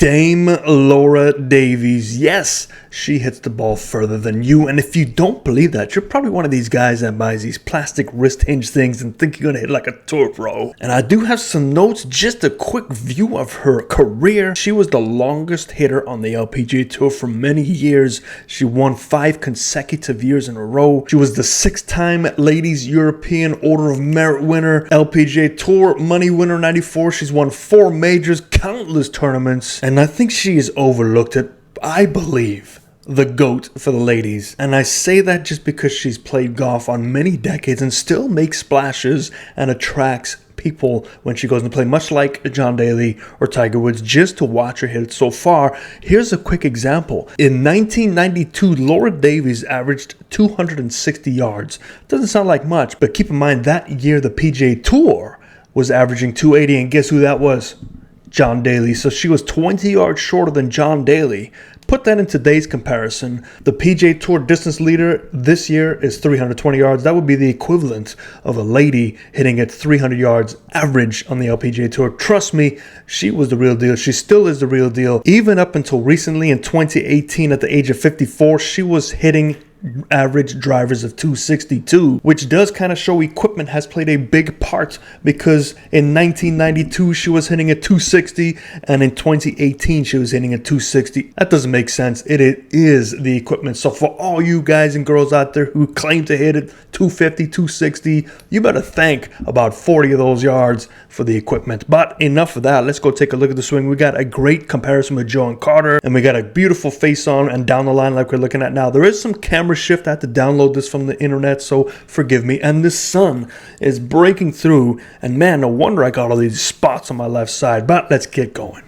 Dame Laura Davies. Yes, she hits the ball further than you. And if you don't believe that, you're probably one of these guys that buys these plastic wrist hinge things and think you're going to hit like a tour pro. And I do have some notes, just a quick view of her career. She was the longest hitter on the LPGA Tour for many years. She won 5 consecutive years in a row. She was the 6-time Ladies European Order of Merit winner, LPGA Tour money winner 94. She's won 4 majors, countless tournaments. And I think she is overlooked at, I believe, the GOAT for the ladies. And I say that just because she's played golf on many decades and still makes splashes and attracts people when she goes to play, much like John Daly or Tiger Woods, just to watch her hit it so far. Here's a quick example. In 1992, Laura Davies averaged 260 yards. Doesn't sound like much, but keep in mind that year the PGA Tour was averaging 280, and guess who that was? John Daly. So she was 20 yards shorter than John Daly. Put that in today's comparison. The PGA Tour distance leader this year is 320 yards. That would be the equivalent of a lady hitting at 300 yards average on the LPGA Tour. Trust me, she was the real deal. She still is the real deal. Even up until recently in 2018, at the age of 54, she was hitting average drivers of 262, which does kind of show equipment has played a big part, because in 1992 she was hitting at 260 and in 2018 she was hitting at 260. That doesn't make sense. It is the equipment. So for all you guys and girls out there who claim to hit it 250, 260, you better thank about 40 of those yards for the equipment. But enough of that. Let's go take a look at the swing. We got a great comparison with Joanne Carter, and we got a beautiful face on and down the line like we're looking at now. There is some camera shift. I had to download this from the internet, so forgive me. And the sun is breaking through, and man, no wonder I got all these spots on my left side. But let's get going.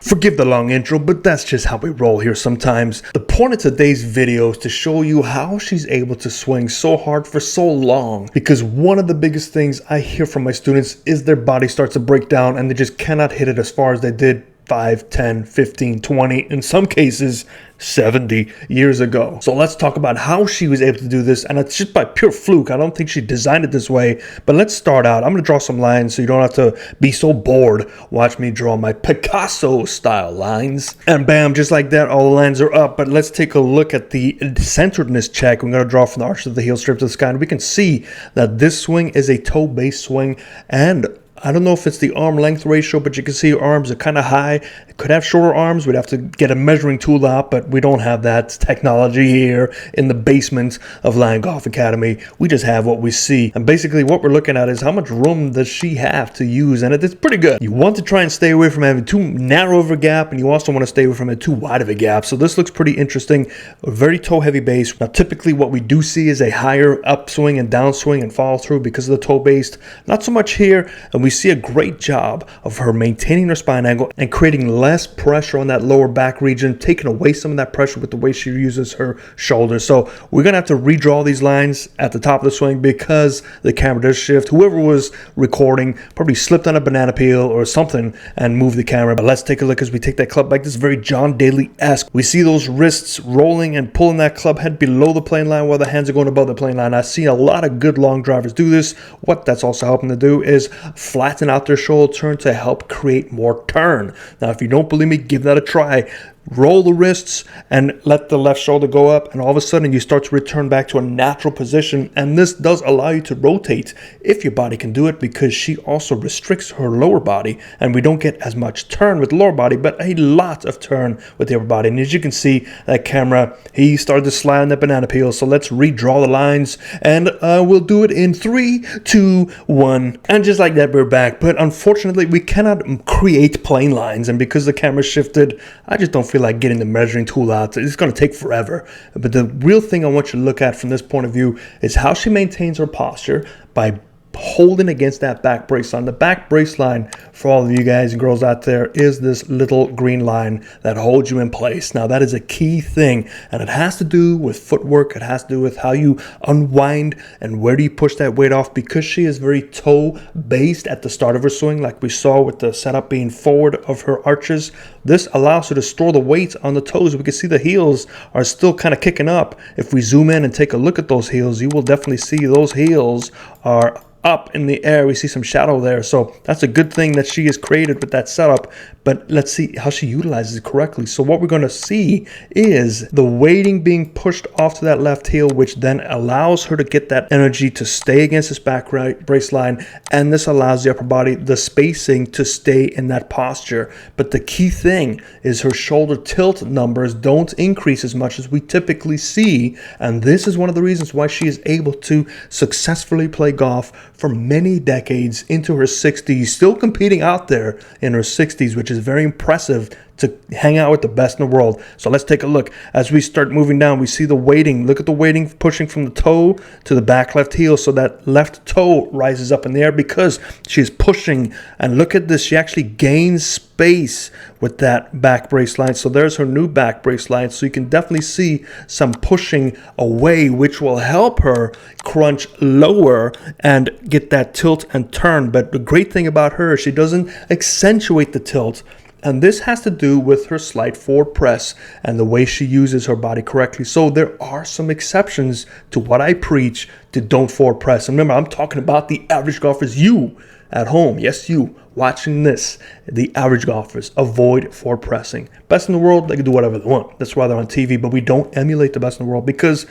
Forgive the long intro, but that's just how we roll here sometimes. The point of today's video is to show you how she's able to swing so hard for so long, because one of the biggest things I hear from my students is their body starts to break down and they just cannot hit it as far as they did 5, 10, 15, 20, in some cases 70 years ago. So let's talk about how she was able to do this, and it's just by pure fluke. I don't think she designed it this way, but let's start out. I'm going to draw some lines so you don't have to be so bored. Watch me draw my Picasso style lines, and bam, just like that, all the lines are up. But let's take a look at the centeredness check. We're going to draw from the arch of the heel strip to the sky, and we can see that this swing is a toe-based swing, and I don't know if it's the arm length ratio, but you can see your arms are kind of high. It could have shorter arms. We'd have to get a measuring tool out, but we don't have that technology here in the basement of Lion Golf Academy. We just have what we see. And basically what we're looking at is how much room does she have to use, and it's pretty good. You want to try and stay away from having too narrow of a gap, and you also want to stay away from having too wide of a gap. So this looks pretty interesting. A very toe-heavy base. Now typically what we do see is a higher upswing and downswing and follow through because of the toe-based. Not so much here, and we see a great job of her maintaining her spine angle and creating less pressure on that lower back region, taking away some of that pressure with the way she uses her shoulders. So we're gonna have to redraw these lines at the top of the swing because the camera does shift. Whoever was recording probably slipped on a banana peel or something and moved the camera. But let's take a look as we take that club back. This is very John Daly-esque. We see those wrists rolling and pulling that club head below the plane line while the hands are going above the plane line. I see a lot of good long drivers do this. What that's also helping to do is flatten out their shoulder turn to help create more turn. Now, if you don't believe me, give that a try. Roll the wrists and let the left shoulder go up, and all of a sudden you start to return back to a natural position. And this does allow you to rotate if your body can do it, because she also restricts her lower body, and we don't get as much turn with the lower body, but a lot of turn with the upper body. And as you can see, that camera, he started to slide on that banana peel. So let's redraw the lines, and we'll do it in 3, 2, 1, and just like that, we're back. But unfortunately, we cannot create plane lines, and because the camera shifted, I just don't feel like getting the measuring tool out. It's going to take forever. But the real thing I want you to look at from this point of view is how she maintains her posture by holding against that back brace line. The back brace line, for all of you guys and girls out there, is this little green line that holds you in place. Now that is a key thing, and it has to do with footwork. It has to do with how you unwind and where do you push that weight off, because she is very toe based at the start of her swing, like we saw with the setup being forward of her arches. This allows her to store the weight on the toes. We can see the heels are still kind of kicking up. If we zoom in and take a look at those heels, you will definitely see those heels are up in the air. We see some shadow there. So that's a good thing that she has created with that setup. But let's see how she utilizes it correctly. So what we're going to see is the weighting being pushed off to that left heel, which then allows her to get that energy to stay against this back right brace line. And this allows the upper body, the spacing, to stay in that posture. But the key thing is her shoulder tilt numbers don't increase as much as we typically see. And this is one of the reasons why she is able to successfully play golf for many decades into her 60s, still competing out there in her 60s, which is very impressive to hang out with the best in the world. So let's take a look. As we start moving down, we see the weighting. Look at the weighting pushing from the toe to the back left heel. So that left toe rises up in the air because she's pushing. And look at this. She actually gains space with that back brace line. So there's her new back brace line. So you can definitely see some pushing away, which will help her crunch lower and get that tilt and turn. But the great thing about her, she doesn't accentuate the tilt. And this has to do with her slight forward press and the way she uses her body correctly. So there are some exceptions to what I preach to don't forward press. And remember, I'm talking about the average golfers, you at home. Yes, you watching this. The average golfers avoid forward pressing. Best in the world, they can do whatever they want. That's why they're on TV. But we don't emulate the best in the world because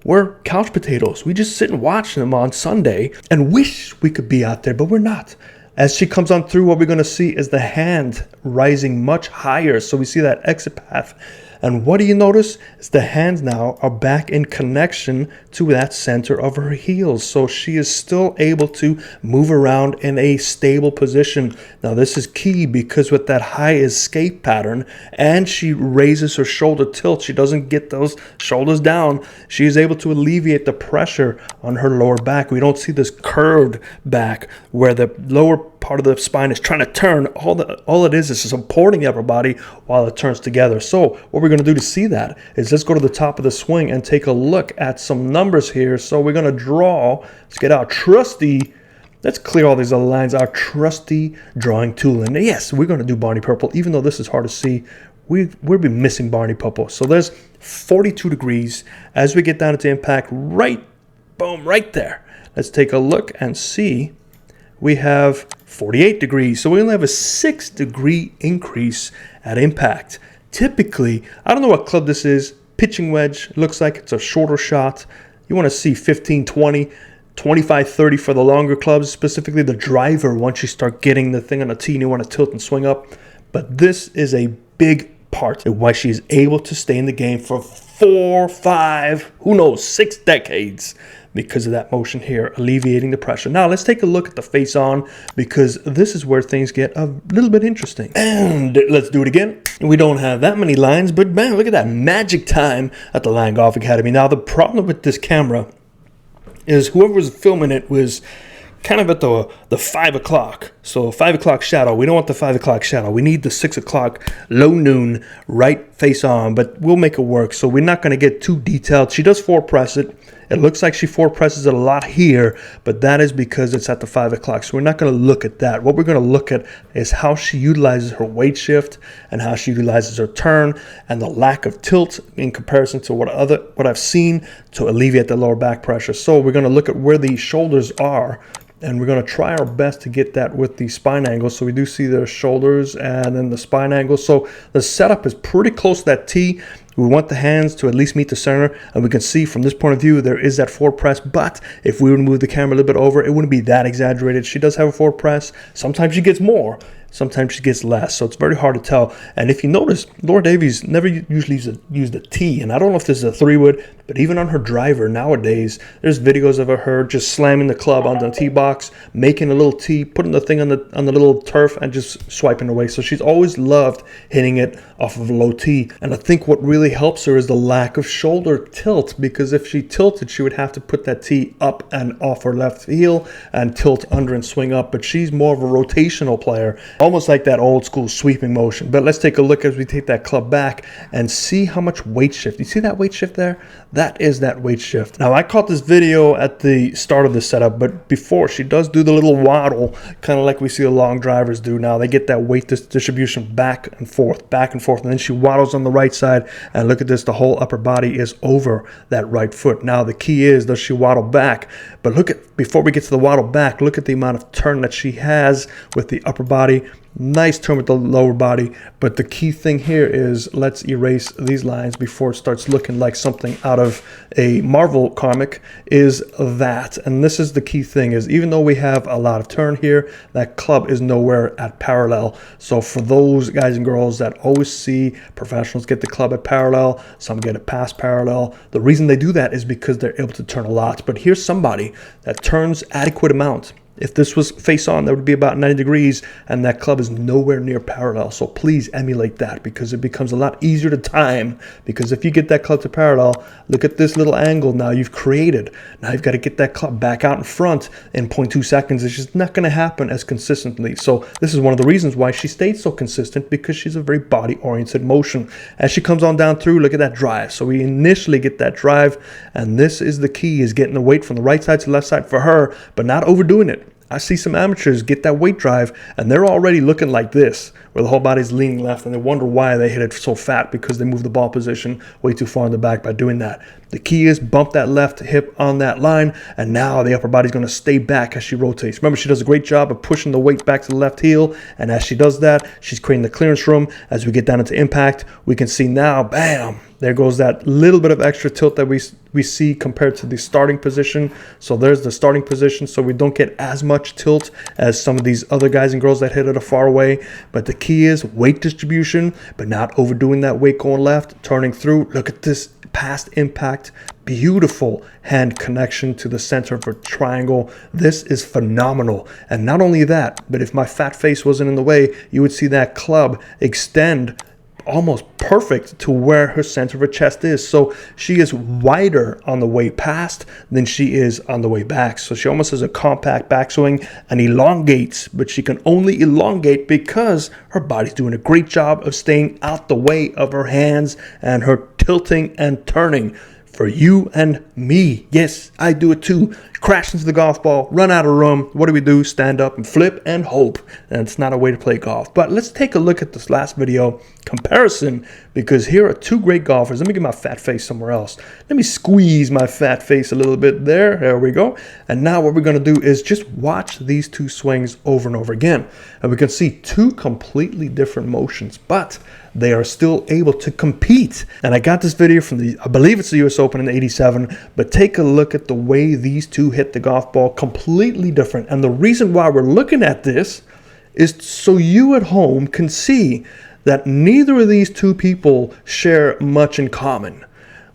we're couch potatoes. We just sit and watch them on Sunday and wish we could be out there, but we're not. As she comes on through, what we're going to see is the hand rising much higher. So we see that exit path. And what do you notice? Is the hands now are back in connection to that center of her heels. So she is still able to move around in a stable position. Now this is key because with that high escape pattern and she raises her shoulder tilt, she doesn't get those shoulders down. She is able to alleviate the pressure on her lower back. We don't see this curved back where the lower part of the spine is trying to turn. All it is supporting the upper body while it turns together. So what we're going to do to see that is let's go to the top of the swing and take a look at some numbers here. So we're going to draw. Let's get our trusty. Let's clear all these other lines. Our trusty drawing tool. And yes, we're going to do Barney Purple, even though this is hard to see. We'll be missing Barney Purple. So there's 42 degrees as we get down into impact. Right, boom, right there. Let's take a look and see. We have 48 degrees. So we only have a 6-degree increase at impact. Typically, I don't know what club this is. Pitching wedge. Looks like it's a shorter shot. You want to see 15, 20, 25, 30 for the longer clubs. Specifically the driver, once you start getting the thing on a tee and you want to tilt and swing up. But this is a big part of why she is able to stay in the game for 4, 5, who knows, 6 decades. Because of that motion here, alleviating the pressure. Now, let's take a look at the face on because this is where things get a little bit interesting. And let's do it again. We don't have that many lines, but man, look at that magic time at the Line Golf Academy. Now, the problem with this camera is whoever was filming it was kind of at the 5 o'clock. So 5 o'clock shadow. We don't want the 5 o'clock shadow. We need the 6 o'clock low noon right face on, but we'll make it work. So we're not going to get too detailed. She does forward press it. It looks like she forward presses it a lot here, but that is because it's at the 5 o'clock. So we're not going to look at that. What we're going to look at is how she utilizes her weight shift and how she utilizes her turn and the lack of tilt in comparison to what I've seen to alleviate the lower back pressure. So we're going to look at where the shoulders are. And we're going to try our best to get that with the spine angle. So we do see the shoulders and then the spine angle. So the setup is pretty close to that T. We want the hands to at least meet the center. And we can see from this point of view, there is that forward press. But if we would move the camera a little bit over, it wouldn't be that exaggerated. She does have a forward press. Sometimes she gets more. Sometimes she gets less, so it's very hard to tell. And if you notice, Laura Davies never usually use the tee, and I don't know if this is a 3-wood, but even on her driver nowadays, there's videos of her just slamming the club onto the tee box, making a little tee, putting the thing on the little turf, and just swiping away. So she's always loved hitting it off of a low tee. And I think what really helps her is the lack of shoulder tilt, because if she tilted, she would have to put that tee up and off her left heel and tilt under and swing up. But she's more of a rotational player, almost like that old school sweeping motion. But let's take a look as we take that club back and see how much weight shift. You see that weight shift there? That is that weight shift. Now, I caught this video at the start of the setup, but before, she does do the little waddle, kind of like we see the long drivers do now. They get that weight distribution back and forth, and then she waddles on the right side And look at this, the whole upper body is over that right foot. Now the key is, does she waddle back? But look at, before we get to the waddle back, look at the amount of turn that she has with the upper body. Nice turn with the lower body. But the key thing here is, let's erase these lines before it starts looking like something out of a Marvel comic, is that. And this is the key thing, is even though we have a lot of turn here, that club is nowhere at parallel. So for those guys and girls that always see professionals get the club at parallel, some get it past parallel, the reason they do that is because they're able to turn a lot. But here's somebody that turns adequate amount. If this was face on, that would be about 90 degrees, and that club is nowhere near parallel. So please emulate that, because it becomes a lot easier to time. Because if you get that club to parallel, look at this little angle now you've created. Now you've got to get that club back out in front in 0.2 seconds. It's just not going to happen as consistently. So this is one of the reasons why she stayed so consistent, because she's a very body-oriented motion. As she comes on down through, look at that drive. So we initially get that drive, and this is the key, is getting the weight from the right side to the left side for her, but not overdoing it. I see some amateurs get that weight drive and they're already looking like this, where the whole body's leaning left, and they wonder why they hit it so fat, because they move the ball position way too far in the back by doing that. The key is bump that left hip on that line, and now the upper body's going to stay back as she rotates. Remember, she does a great job of pushing the weight back to the left heel, and as she does that, she's creating the clearance room. As we get down into impact, we can see now, bam, there goes that little bit of extra tilt that we see compared to the starting position. So there's the starting position, so we don't get as much tilt as some of these other guys and girls that hit it a far away. But the key is weight distribution, but not overdoing that weight going left, turning through. Look at this past impact, beautiful hand connection to the center of a triangle. This is phenomenal. And not only that, but if my fat face wasn't in the way, you would see that club extend almost perfect to where her center of her chest is. So she is wider on the way past than she is on the way back. So she almost has a compact backswing and elongates, but she can only elongate because her body's doing a great job of staying out the way of her hands and her tilting and turning. For you and me, yes, I do it too. Crash into the golf ball, run out of room. What do? Stand up and flip and hope. And it's not a way to play golf. But let's take a look at this last video comparison, because here are two great golfers. Let me get my fat face somewhere else. Let me squeeze my fat face a little bit there. There we go. And now what we're going to do is just watch these two swings over and over again. And we can see two completely different motions, but they are still able to compete. And I got this video from I believe it's the US Open in '87, but take a look at the way these two hit the golf ball, completely different. And the reason why we're looking at this is so you at home can see that neither of these two people share much in common.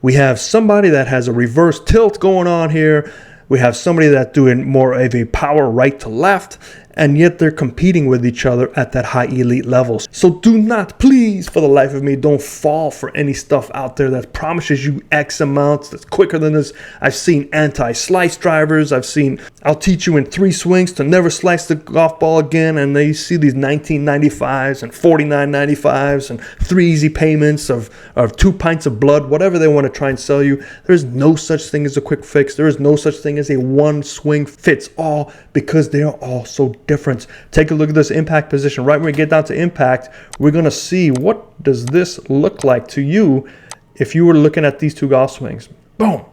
We have somebody that has a reverse tilt going on here. We have somebody that's doing more of a power right to left, and yet they're competing with each other at that high elite levels. So do not, please, for the life of me, don't fall for any stuff out there that promises you X amounts that's quicker than this. I've seen anti-slice drivers. I've seen, I'll teach you in 3 swings to never slice the golf ball again, and they see these 1995s and 49.95s and 3 easy payments of 2 pints of blood, whatever they want to try and sell you. There's no such thing as a quick fix. There is no such thing as a one swing fits all, because they are all so different. Take a look at this impact position. Right when we get down to impact, we're going to see what does this look like to you if you were looking at these two golf swings. Boom.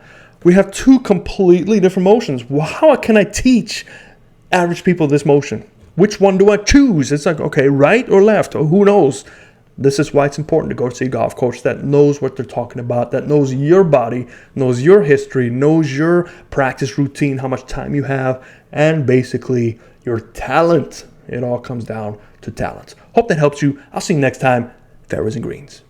We have 2 completely different motions. Well, how can I teach average people this motion? Which one do I choose? It's like, okay, right or left? Or who knows? This is why it's important to go see a golf coach that knows what they're talking about, that knows your body, knows your history, knows your practice routine, how much time you have, and basically your talent. It all comes down to talent. Hope that helps you. I'll see you next time. Fairways and greens.